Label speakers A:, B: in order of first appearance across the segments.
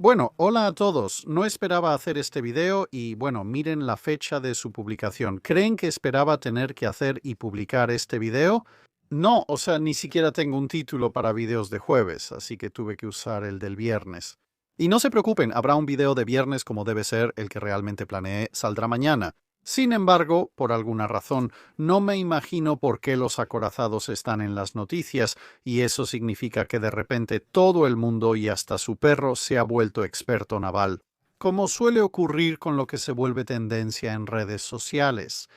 A: Bueno, hola a todos. No esperaba hacer este video y bueno, miren la fecha de su publicación. ¿Creen que esperaba tener que hacer y publicar este video? No, o sea, ni siquiera tengo un título para videos de jueves, así que tuve que usar el del viernes. Y no se preocupen, habrá un video de viernes como debe ser, el que realmente planeé saldrá mañana. Sin embargo, por alguna razón, no me imagino por qué los acorazados están en las noticias, y eso significa que de repente todo el mundo y hasta su perro se ha vuelto experto naval, como suele ocurrir con lo que se vuelve tendencia en redes sociales.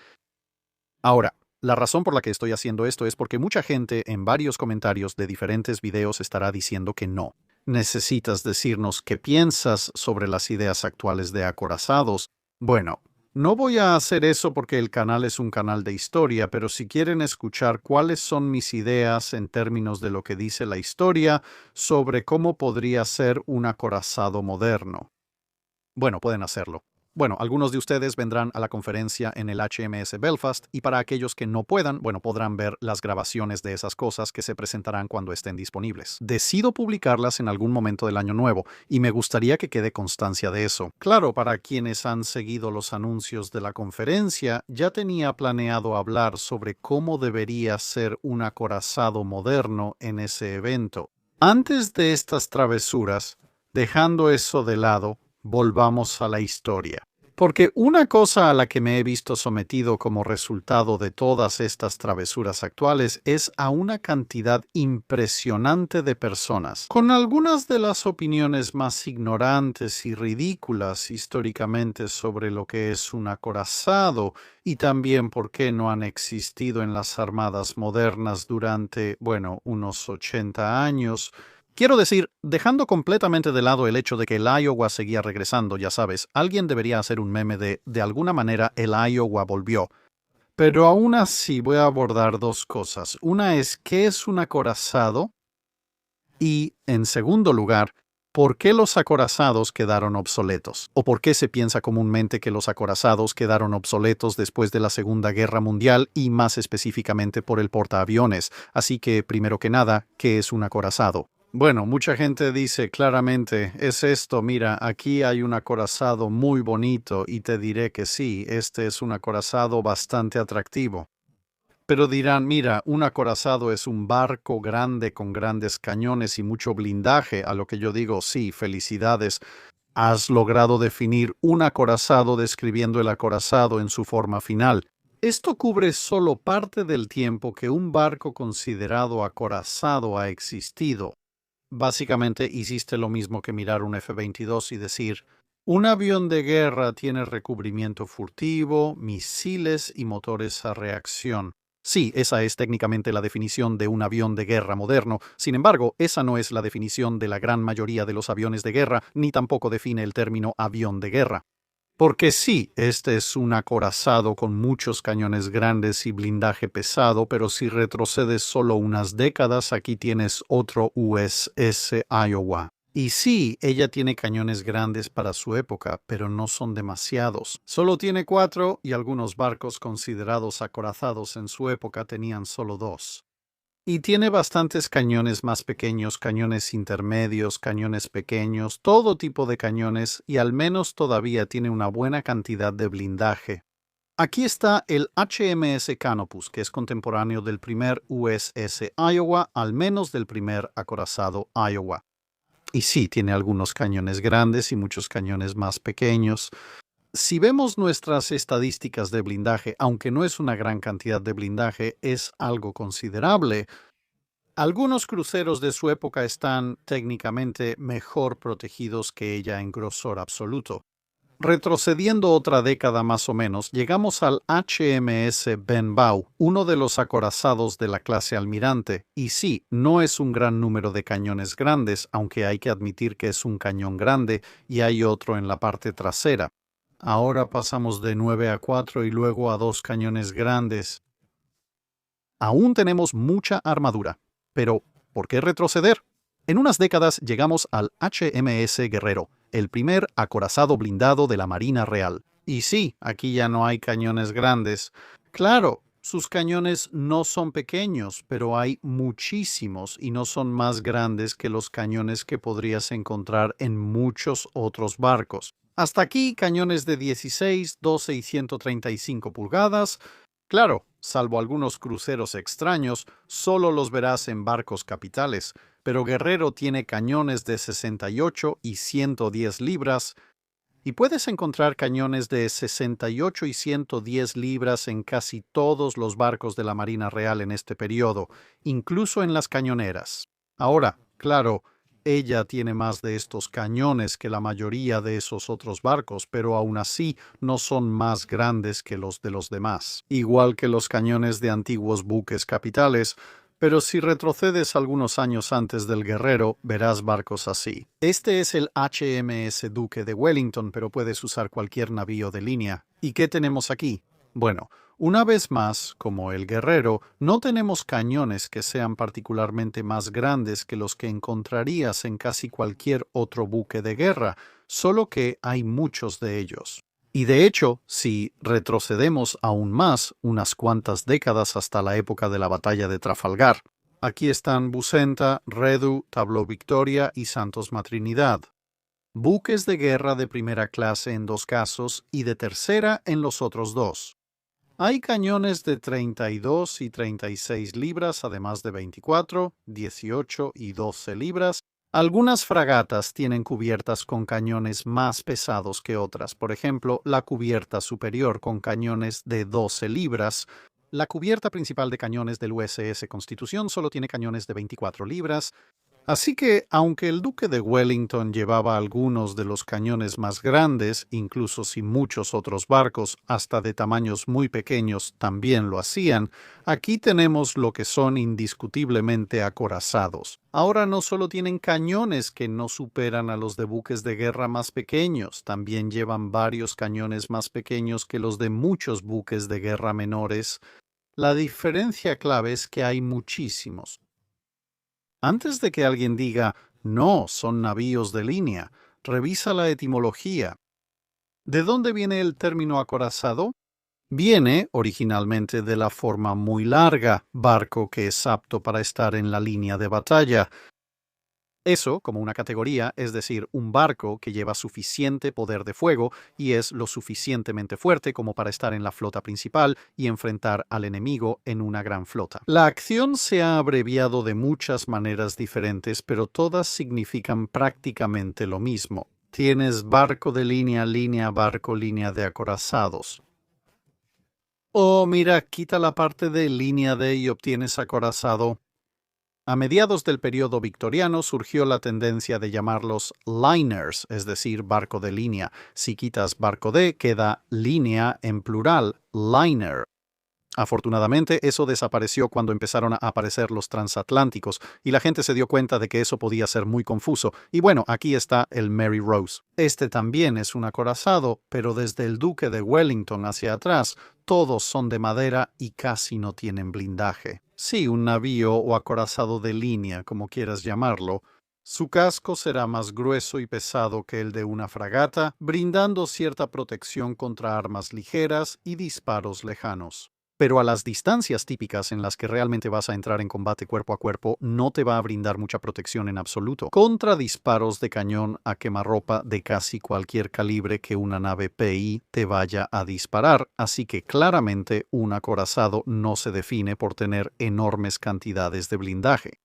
A: Ahora, la razón por la que estoy haciendo esto es porque mucha gente en varios comentarios de diferentes videos estará diciendo que no. Necesitas decirnos qué piensas sobre las ideas actuales de acorazados. Bueno, no voy a hacer eso porque el canal es un canal de historia, pero si quieren escuchar cuáles son mis ideas en términos de lo que dice la historia sobre cómo podría ser un acorazado moderno, bueno, pueden hacerlo. Bueno, algunos de ustedes vendrán a la conferencia en el HMS Belfast y para aquellos que no puedan, bueno, podrán ver las grabaciones de esas cosas que se presentarán cuando estén disponibles. Decido publicarlas en algún momento del año nuevo y me gustaría que quede constancia de eso. Claro, para quienes han seguido los anuncios de la conferencia, ya tenía planeado hablar sobre cómo debería ser un acorazado moderno en ese evento. Antes de estas travesuras, dejando eso de lado, volvamos a la historia. Porque una cosa a la que me he visto sometido como resultado de todas estas travesuras actuales es a una cantidad impresionante de personas, con algunas de las opiniones más ignorantes y ridículas históricamente sobre lo que es un acorazado y también por qué no han existido en las armadas modernas durante, bueno, unos 80 años. Quiero decir, dejando completamente de lado el hecho de que el Iowa seguía regresando, ya sabes, alguien debería hacer un meme de alguna manera el Iowa volvió. Pero aún así voy a abordar dos cosas. Una es, ¿qué es un acorazado? Y, en segundo lugar, ¿por qué los acorazados quedaron obsoletos? ¿O por qué se piensa comúnmente que los acorazados quedaron obsoletos después de la Segunda Guerra Mundial y más específicamente por el portaaviones? Así que, primero que nada, ¿qué es un acorazado? Bueno, mucha gente dice claramente, es esto, mira, aquí hay un acorazado muy bonito y te diré que sí, este es un acorazado bastante atractivo. Pero dirán, mira, un acorazado es un barco grande con grandes cañones y mucho blindaje, a lo que yo digo, sí, felicidades. Has logrado definir un acorazado describiendo el acorazado en su forma final. Esto cubre solo parte del tiempo que un barco considerado acorazado ha existido. Básicamente hiciste lo mismo que mirar un F-22 y decir, un avión de guerra tiene recubrimiento furtivo, misiles y motores a reacción. Sí, esa es técnicamente la definición de un avión de guerra moderno. Sin embargo, esa no es la definición de la gran mayoría de los aviones de guerra, ni tampoco define el término avión de guerra. Porque sí, este es un acorazado con muchos cañones grandes y blindaje pesado, pero si retrocedes solo unas décadas, aquí tienes otro USS Iowa. Y sí, ella tiene cañones grandes para su época, pero no son demasiados. Solo tiene 4 y algunos barcos considerados acorazados en su época tenían solo 2. Y tiene bastantes cañones más pequeños, cañones intermedios, cañones pequeños, todo tipo de cañones y al menos todavía tiene una buena cantidad de blindaje. Aquí está el HMS Canopus, que es contemporáneo del primer USS Iowa, al menos del primer acorazado Iowa. Y sí, tiene algunos cañones grandes y muchos cañones más pequeños. Si vemos nuestras estadísticas de blindaje, aunque no es una gran cantidad de blindaje, es algo considerable. Algunos cruceros de su época están técnicamente mejor protegidos que ella en grosor absoluto. Retrocediendo otra década más o menos, llegamos al HMS Benbow, uno de los acorazados de la clase Almirante, y sí, no es un gran número de cañones grandes, aunque hay que admitir que es un cañón grande y hay otro en la parte trasera. Ahora pasamos de 9 a 4 y luego a 2 cañones grandes. Aún tenemos mucha armadura, pero ¿por qué retroceder? En unas décadas llegamos al HMS Guerrero, el primer acorazado blindado de la Marina Real. Y sí, aquí ya no hay cañones grandes. Claro, Sus cañones no son pequeños, pero hay muchísimos y no son más grandes que los cañones que podrías encontrar en muchos otros barcos. Hasta aquí, cañones de 16, 12 y 135 pulgadas. Claro, salvo algunos cruceros extraños, solo los verás en barcos capitales, pero Guerrero tiene cañones de 68 y 110 libras, y puedes encontrar cañones de 68 y 110 libras en casi todos los barcos de la Marina Real en este periodo, incluso en las cañoneras. Ahora, claro, ella tiene más de estos cañones que la mayoría de esos otros barcos, pero aún así no son más grandes que los de los demás. Igual que los cañones de antiguos buques capitales, pero si retrocedes algunos años antes del Guerrero, verás barcos así. Este es el HMS Duque de Wellington, pero puedes usar cualquier navío de línea. ¿Y qué tenemos aquí? Bueno, una vez más, como el Guerrero, no tenemos cañones que sean particularmente más grandes que los que encontrarías en casi cualquier otro buque de guerra, solo que hay muchos de ellos. Y de hecho, si retrocedemos aún más, unas cuantas décadas hasta la época de la batalla de Trafalgar, aquí están Busenta, Redu, Tableau Victoria y Santos Matrinidad. Buques de guerra de primera clase en 2 casos y de tercera en los otros 2. Hay cañones de 32 y 36 libras, además de 24, 18 y 12 libras. Algunas fragatas tienen cubiertas con cañones más pesados que otras. Por ejemplo, la cubierta superior con cañones de 12 libras. La cubierta principal de cañones del USS Constitución solo tiene cañones de 24 libras. Así que, aunque el Duque de Wellington llevaba algunos de los cañones más grandes, incluso si muchos otros barcos, hasta de tamaños muy pequeños, también lo hacían, aquí tenemos lo que son indiscutiblemente acorazados. Ahora no solo tienen cañones que no superan a los de buques de guerra más pequeños, también llevan varios cañones más pequeños que los de muchos buques de guerra menores. La diferencia clave es que hay muchísimos. Antes de que alguien diga, no, son navíos de línea, revisa la etimología. ¿De dónde viene el término acorazado? Viene originalmente de la forma muy larga, barco que es apto para estar en la línea de batalla. Eso, como una categoría, es decir, un barco que lleva suficiente poder de fuego y es lo suficientemente fuerte como para estar en la flota principal y enfrentar al enemigo en una gran flota. La acción se ha abreviado de muchas maneras diferentes, pero todas significan prácticamente lo mismo. Tienes barco de línea, línea, barco, línea de acorazados. Oh, mira, quita la parte de línea de y obtienes acorazado. A mediados del periodo victoriano surgió la tendencia de llamarlos liners, es decir, barco de línea. Si quitas barco de, queda línea en plural, liner. Afortunadamente, eso desapareció cuando empezaron a aparecer los transatlánticos y la gente se dio cuenta de que eso podía ser muy confuso. Y bueno, aquí está el Mary Rose. Este también es un acorazado, pero desde el Duque de Wellington hacia atrás, todos son de madera y casi no tienen blindaje. Sí, un navío o acorazado de línea, como quieras llamarlo. Su casco será más grueso y pesado que el de una fragata, brindando cierta protección contra armas ligeras y disparos lejanos. Pero a las distancias típicas en las que realmente vas a entrar en combate cuerpo a cuerpo, no te va a brindar mucha protección en absoluto, contra disparos de cañón a quemarropa de casi cualquier calibre que una nave PI te vaya a disparar, así que claramente un acorazado no se define por tener enormes cantidades de blindaje.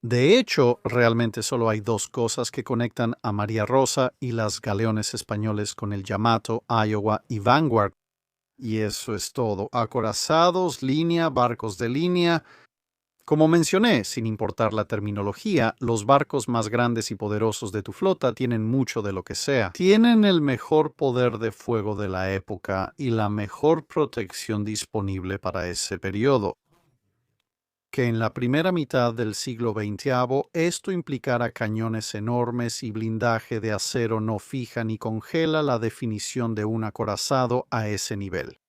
A: De hecho, realmente solo hay 2 cosas que conectan a María Rosa y las galeones españoles con el Yamato, Iowa y Vanguard. Y eso es todo. Acorazados, línea, barcos de línea. Como mencioné, sin importar la terminología, los barcos más grandes y poderosos de tu flota tienen mucho de lo que sea. Tienen el mejor poder de fuego de la época y la mejor protección disponible para ese periodo. Que en la primera mitad del siglo XX esto implicara cañones enormes y blindaje de acero no fija ni congela la definición de un acorazado a ese nivel.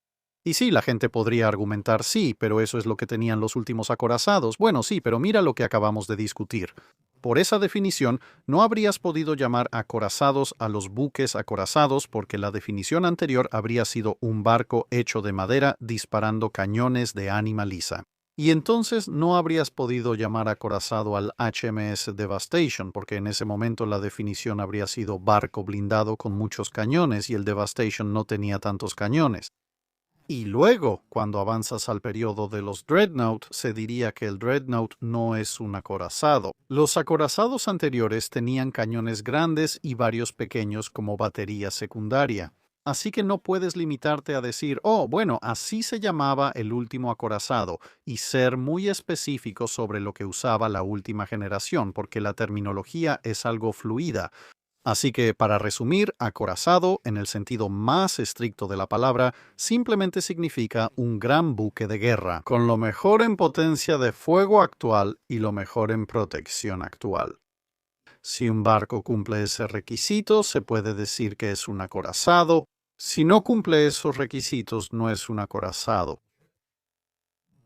A: Y sí, la gente podría argumentar sí, pero eso es lo que tenían los últimos acorazados. Bueno, sí, pero mira lo que acabamos de discutir. Por esa definición, no habrías podido llamar acorazados a los buques acorazados porque la definición anterior habría sido un barco hecho de madera disparando cañones de ánima lisa. Y entonces no habrías podido llamar acorazado al HMS Devastation, porque en ese momento la definición habría sido barco blindado con muchos cañones y el Devastation no tenía tantos cañones. Y luego, cuando avanzas al periodo de los Dreadnought, se diría que el Dreadnought no es un acorazado. Los acorazados anteriores tenían cañones grandes y varios pequeños como batería secundaria. Así que no puedes limitarte a decir, oh, bueno, así se llamaba el último acorazado, y ser muy específico sobre lo que usaba la última generación, porque la terminología es algo fluida. Así que, para resumir, acorazado, en el sentido más estricto de la palabra, simplemente significa un gran buque de guerra, con lo mejor en potencia de fuego actual y lo mejor en protección actual. Si un barco cumple ese requisito, se puede decir que es un acorazado. Si no cumple esos requisitos, no es un acorazado.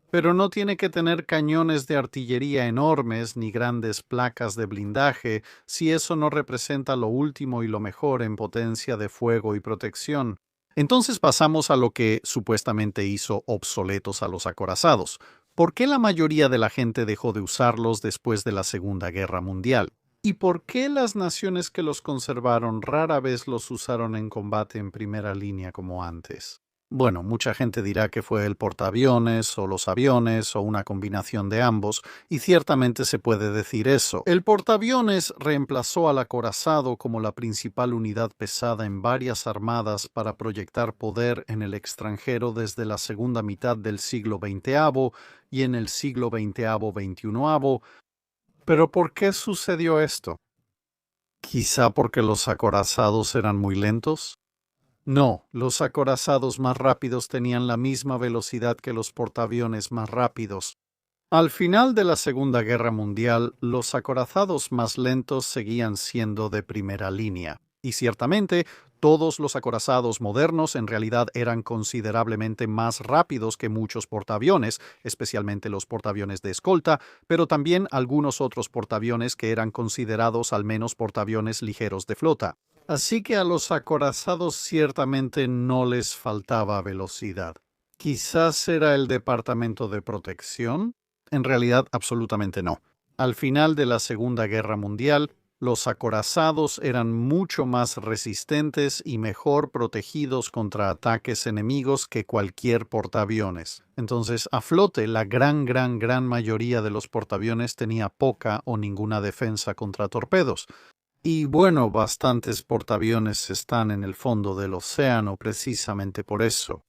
A: Pero no tiene que tener cañones de artillería enormes ni grandes placas de blindaje si eso no representa lo último y lo mejor en potencia de fuego y protección. Entonces pasamos a lo que supuestamente hizo obsoletos a los acorazados. ¿Por qué la mayoría de la gente dejó de usarlos después de la Segunda Guerra Mundial? ¿Y por qué las naciones que los conservaron rara vez los usaron en combate en primera línea como antes? Bueno, mucha gente dirá que fue el portaaviones o los aviones o una combinación de ambos, y ciertamente se puede decir eso. El portaaviones reemplazó al acorazado como la principal unidad pesada en varias armadas para proyectar poder en el extranjero desde la segunda mitad del siglo XX y en el siglo XX-XXI. ¿Pero por qué sucedió esto? ¿Quizá porque los acorazados eran muy lentos? No, los acorazados más rápidos tenían la misma velocidad que los portaaviones más rápidos. Al final de la Segunda Guerra Mundial, los acorazados más lentos seguían siendo de primera línea. Y ciertamente, todos los acorazados modernos en realidad eran considerablemente más rápidos que muchos portaaviones, especialmente los portaaviones de escolta, pero también algunos otros portaaviones que eran considerados al menos portaaviones ligeros de flota. Así que a los acorazados ciertamente no les faltaba velocidad. ¿Quizás era el Departamento de Protección? En realidad, absolutamente no. Al final de la Segunda Guerra Mundial, los acorazados eran mucho más resistentes y mejor protegidos contra ataques enemigos que cualquier portaaviones. Entonces, a flote, la gran mayoría de los portaaviones tenía poca o ninguna defensa contra torpedos. Y bueno, bastantes portaaviones están en el fondo del océano precisamente por eso.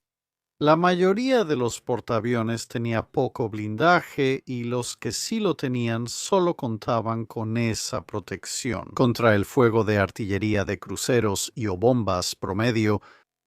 A: La mayoría de los portaaviones tenía poco blindaje y los que sí lo tenían solo contaban con esa protección contra el fuego de artillería de cruceros y o bombas promedio.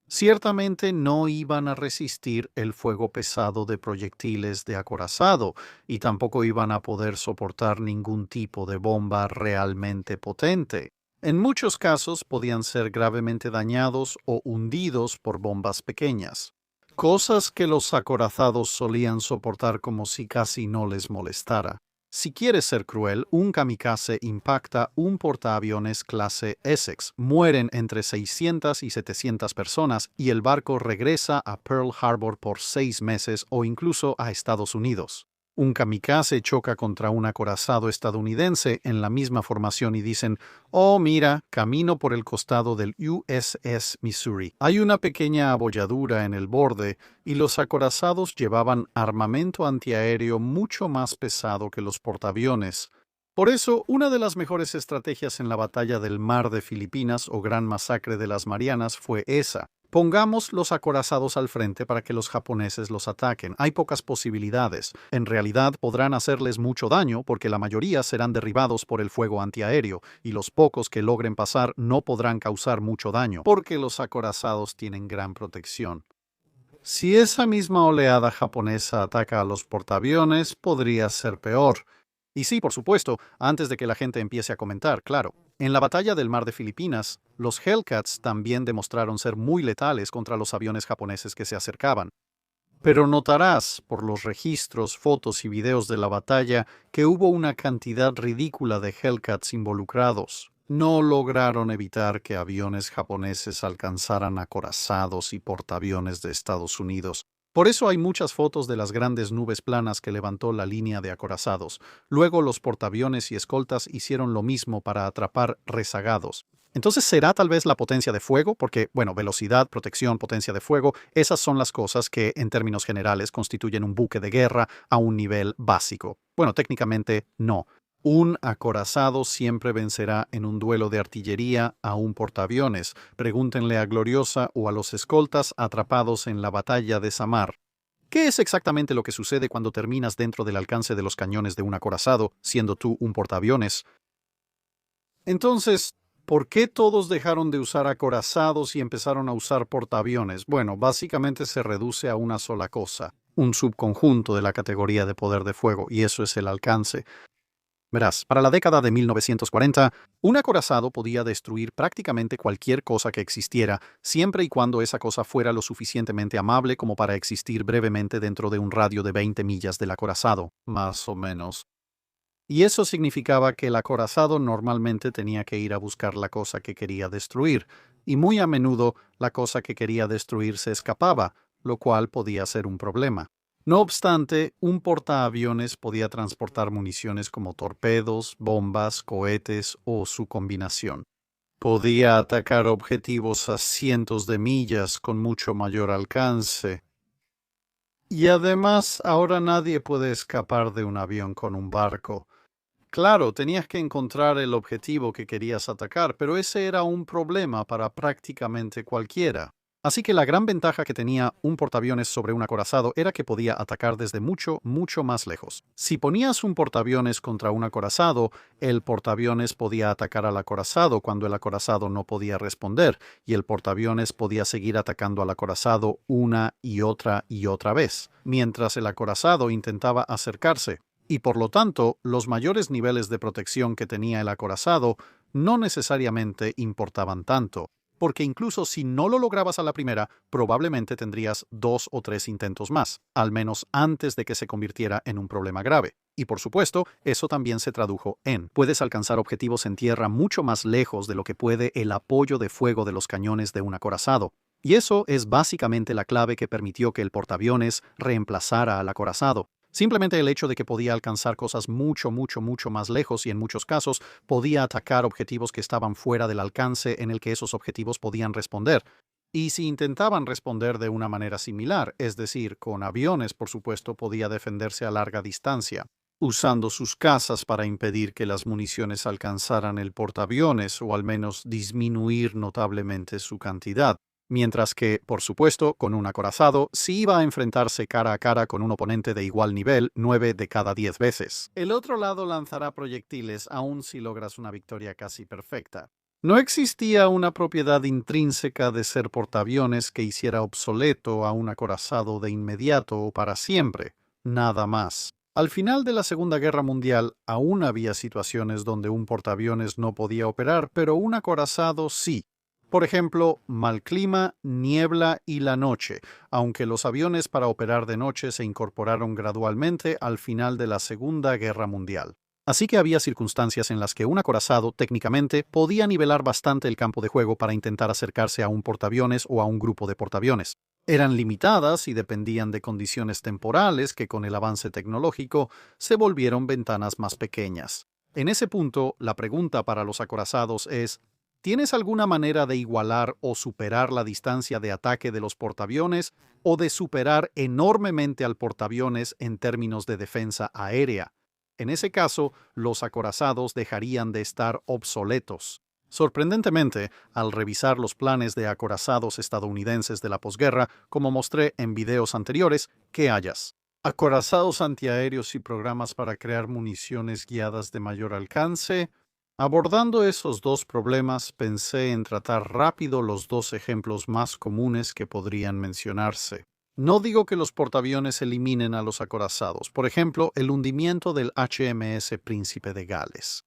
A: Ciertamente no iban a resistir el fuego pesado de proyectiles de acorazado y tampoco iban a poder soportar ningún tipo de bomba realmente potente. En muchos casos podían ser gravemente dañados o hundidos por bombas pequeñas, cosas que los acorazados solían soportar como si casi no les molestara. Si quieres ser cruel, un kamikaze impacta un portaaviones clase Essex. Mueren entre 600 y 700 personas y el barco regresa a Pearl Harbor por 6 meses o incluso a Estados Unidos. Un kamikaze choca contra un acorazado estadounidense en la misma formación y dicen, oh mira, camino por el costado del USS Missouri. Hay una pequeña abolladura en el borde y los acorazados llevaban armamento antiaéreo mucho más pesado que los portaaviones. Por eso, una de las mejores estrategias en la batalla del Mar de Filipinas o Gran Masacre de las Marianas fue esa. Pongamos los acorazados al frente para que los japoneses los ataquen. Hay pocas posibilidades. En realidad podrán hacerles mucho daño porque la mayoría serán derribados por el fuego antiaéreo y los pocos que logren pasar no podrán causar mucho daño porque los acorazados tienen gran protección. Si esa misma oleada japonesa ataca a los portaaviones, podría ser peor. Y sí, por supuesto, antes de que la gente empiece a comentar, claro. En la batalla del Mar de Filipinas, los Hellcats también demostraron ser muy letales contra los aviones japoneses que se acercaban. Pero notarás, por los registros, fotos y videos de la batalla, que hubo una cantidad ridícula de Hellcats involucrados. No lograron evitar que aviones japoneses alcanzaran acorazados y portaaviones de Estados Unidos. Por eso hay muchas fotos de las grandes nubes planas que levantó la línea de acorazados. Luego los portaaviones y escoltas hicieron lo mismo para atrapar rezagados. Entonces, ¿será tal vez la potencia de fuego? Porque, bueno, velocidad, protección, potencia de fuego, esas son las cosas que, en términos generales, constituyen un buque de guerra a un nivel básico. Bueno, técnicamente no. Un acorazado siempre vencerá en un duelo de artillería a un portaaviones. Pregúntenle a Gloriosa o a los escoltas atrapados en la batalla de Samar. ¿Qué es exactamente lo que sucede cuando terminas dentro del alcance de los cañones de un acorazado, siendo tú un portaaviones? Entonces, ¿por qué todos dejaron de usar acorazados y empezaron a usar portaaviones? Bueno, básicamente se reduce a una sola cosa, un subconjunto de la categoría de poder de fuego, y eso es el alcance. Verás, para la década de 1940, un acorazado podía destruir prácticamente cualquier cosa que existiera, siempre y cuando esa cosa fuera lo suficientemente amable como para existir brevemente dentro de un radio de 20 millas del acorazado, más o menos. Y eso significaba que el acorazado normalmente tenía que ir a buscar la cosa que quería destruir, y muy a menudo la cosa que quería destruir se escapaba, lo cual podía ser un problema. No obstante, un portaaviones podía transportar municiones como torpedos, bombas, cohetes o su combinación. Podía atacar objetivos a cientos de millas con mucho mayor alcance. Y además, ahora nadie puede escapar de un avión con un barco. Claro, tenías que encontrar el objetivo que querías atacar, pero ese era un problema para prácticamente cualquiera. Así que la gran ventaja que tenía un portaaviones sobre un acorazado era que podía atacar desde mucho, mucho más lejos. Si ponías un portaaviones contra un acorazado, el portaaviones podía atacar al acorazado cuando el acorazado no podía responder, y el portaaviones podía seguir atacando al acorazado una y otra vez, mientras el acorazado intentaba acercarse. Y por lo tanto, los mayores niveles de protección que tenía el acorazado no necesariamente importaban tanto, porque incluso si no lo lograbas a la primera, probablemente tendrías 2 o 3 intentos más, al menos antes de que se convirtiera en un problema grave. Y por supuesto, eso también se tradujo en: puedes alcanzar objetivos en tierra mucho más lejos de lo que puede el apoyo de fuego de los cañones de un acorazado. Y eso es básicamente la clave que permitió que el portaaviones reemplazara al acorazado. Simplemente el hecho de que podía alcanzar cosas mucho más lejos y en muchos casos podía atacar objetivos que estaban fuera del alcance en el que esos objetivos podían responder. Y si intentaban responder de una manera similar, es decir, con aviones, por supuesto, podía defenderse a larga distancia, usando sus cazas para impedir que las municiones alcanzaran el portaaviones o al menos disminuir notablemente su cantidad. Mientras que, por supuesto, con un acorazado, sí iba a enfrentarse cara a cara con un oponente de igual nivel 9 de cada 10 veces. El otro lado lanzará proyectiles aun si logras una victoria casi perfecta. No existía una propiedad intrínseca de ser portaaviones que hiciera obsoleto a un acorazado de inmediato o para siempre. Nada más. Al final de la Segunda Guerra Mundial, aún había situaciones donde un portaaviones no podía operar, pero un acorazado sí. Por ejemplo, mal clima, niebla y la noche, aunque los aviones para operar de noche se incorporaron gradualmente al final de la Segunda Guerra Mundial. Así que había circunstancias en las que un acorazado, técnicamente, podía nivelar bastante el campo de juego para intentar acercarse a un portaaviones o a un grupo de portaaviones. Eran limitadas y dependían de condiciones temporales que, con el avance tecnológico, se volvieron ventanas más pequeñas. En ese punto, la pregunta para los acorazados es: ¿tienes alguna manera de igualar o superar la distancia de ataque de los portaaviones o de superar enormemente al portaaviones en términos de defensa aérea? En ese caso, los acorazados dejarían de estar obsoletos. Sorprendentemente, al revisar los planes de acorazados estadounidenses de la posguerra, como mostré en videos anteriores, ¿qué hallas? Acorazados antiaéreos y programas para crear municiones guiadas de mayor alcance. Abordando esos dos problemas, pensé en tratar rápido los dos ejemplos más comunes que podrían mencionarse. No digo que los portaaviones eliminen a los acorazados, por ejemplo, el hundimiento del HMS Príncipe de Gales.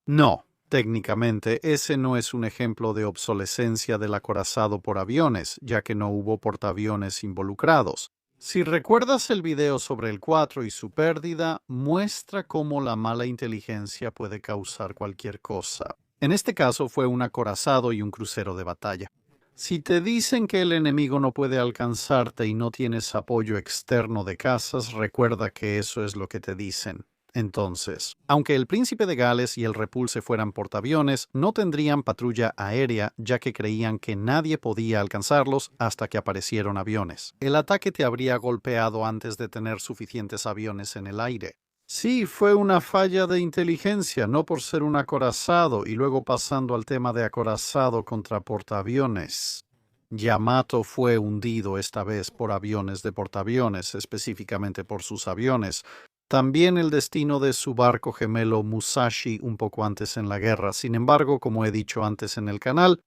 A: No, técnicamente ese no es un ejemplo de obsolescencia del acorazado por aviones, ya que no hubo portaaviones involucrados. Si recuerdas el video sobre el 4 y su pérdida, muestra cómo la mala inteligencia puede causar cualquier cosa. En este caso fue un acorazado y un crucero de batalla. Si te dicen que el enemigo no puede alcanzarte y no tienes apoyo externo de casas, recuerda que eso es lo que te dicen. Entonces, aunque el Príncipe de Gales y el Repulse fueran portaaviones, no tendrían patrulla aérea ya que creían que nadie podía alcanzarlos hasta que aparecieron aviones. El ataque te habría golpeado antes de tener suficientes aviones en el aire. Sí, fue una falla de inteligencia, no por ser un acorazado, y luego pasando al tema de acorazado contra portaaviones. Yamato fue hundido esta vez por aviones de portaaviones, específicamente por sus aviones. También el destino de su barco gemelo Musashi un poco antes en la guerra. Sin embargo, como he dicho antes en el canal,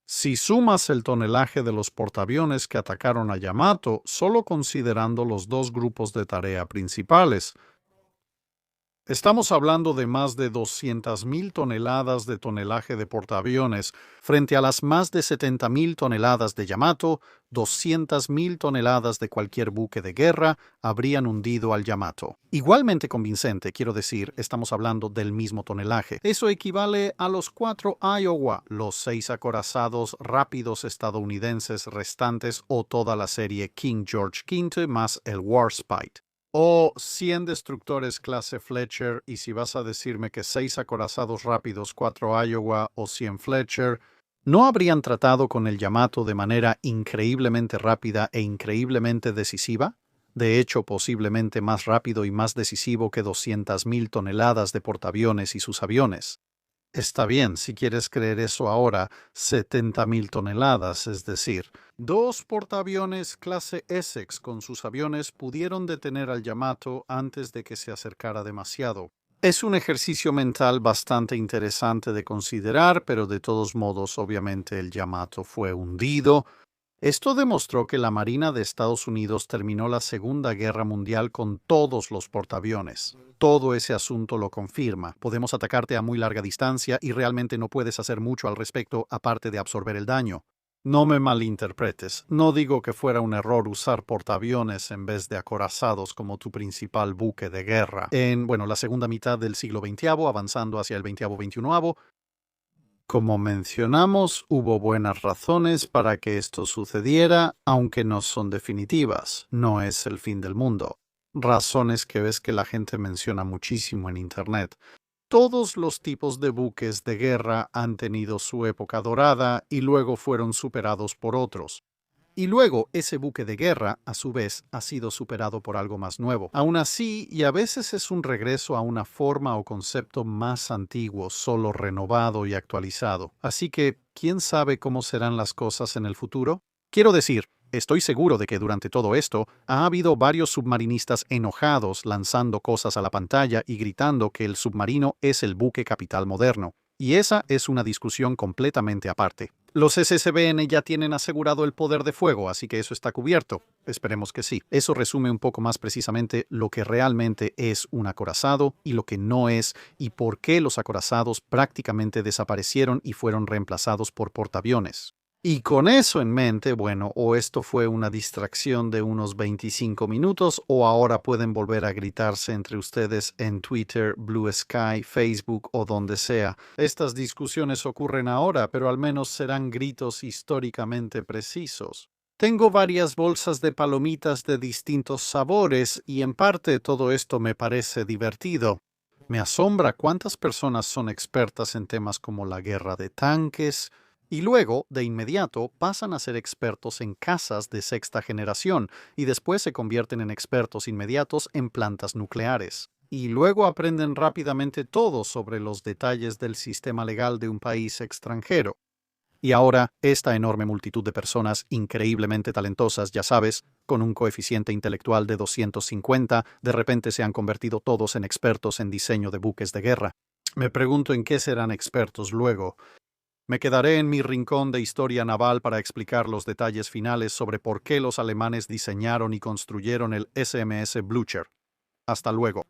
A: si sumas el tonelaje de los portaaviones que atacaron a Yamato, solo considerando los dos grupos de tarea principales, estamos hablando de más de 200.000 toneladas de tonelaje de portaaviones frente a las más de 70.000 toneladas de Yamato. 200.000 toneladas de cualquier buque de guerra habrían hundido al Yamato. Igualmente convincente, quiero decir, estamos hablando del mismo tonelaje. Eso equivale a los 4 Iowa, los 6 acorazados rápidos estadounidenses restantes o toda la serie King George V más el Warspite. O 100 destructores clase Fletcher, y si vas a decirme que 6 acorazados rápidos, 4 Iowa o 100 Fletcher, ¿no habrían tratado con el Yamato de manera increíblemente rápida e increíblemente decisiva? De hecho, posiblemente más rápido y más decisivo que 200.000 toneladas de portaaviones y sus aviones. Está bien, si quieres creer eso ahora, 70.000 toneladas, es decir, 2 portaaviones clase Essex con sus aviones pudieron detener al Yamato antes de que se acercara demasiado. Es un ejercicio mental bastante interesante de considerar, pero de todos modos, obviamente, el Yamato fue hundido. Esto demostró que la Marina de Estados Unidos terminó la Segunda Guerra Mundial con todos los portaaviones. Todo ese asunto lo confirma. Podemos atacarte a muy larga distancia y realmente no puedes hacer mucho al respecto aparte de absorber el daño. No me malinterpretes. No digo que fuera un error usar portaaviones en vez de acorazados como tu principal buque de guerra. En, la segunda mitad del siglo XX, avanzando hacia el XXI, como mencionamos, hubo buenas razones para que esto sucediera, aunque no son definitivas. No es el fin del mundo. Razones que ves que la gente menciona muchísimo en Internet. Todos los tipos de buques de guerra han tenido su época dorada y luego fueron superados por otros. Y luego ese buque de guerra, a su vez, ha sido superado por algo más nuevo. Aún así, y a veces es un regreso a una forma o concepto más antiguo, solo renovado y actualizado. Así que, ¿quién sabe cómo serán las cosas en el futuro? Quiero decir, estoy seguro de que durante todo esto ha habido varios submarinistas enojados lanzando cosas a la pantalla y gritando que el submarino es el buque capital moderno. Y esa es una discusión completamente aparte. Los SSBN ya tienen asegurado el poder de fuego, así que eso está cubierto. Esperemos que sí. Eso resume un poco más precisamente lo que realmente es un acorazado y lo que no es, y por qué los acorazados prácticamente desaparecieron y fueron reemplazados por portaaviones. Y con eso en mente, o esto fue una distracción de unos 25 minutos, o ahora pueden volver a gritarse entre ustedes en Twitter, Blue Sky, Facebook o donde sea. Estas discusiones ocurren ahora, pero al menos serán gritos históricamente precisos. Tengo varias bolsas de palomitas de distintos sabores y en parte todo esto me parece divertido. Me asombra cuántas personas son expertas en temas como la guerra de tanques, y luego, de inmediato, pasan a ser expertos en casas de sexta generación y después se convierten en expertos inmediatos en plantas nucleares. Y luego aprenden rápidamente todo sobre los detalles del sistema legal de un país extranjero. Y ahora, esta enorme multitud de personas increíblemente talentosas, ya sabes, con un coeficiente intelectual de 250, de repente se han convertido todos en expertos en diseño de buques de guerra. Me pregunto en qué serán expertos luego. Me quedaré en mi rincón de historia naval para explicar los detalles finales sobre por qué los alemanes diseñaron y construyeron el SMS Blücher. Hasta luego.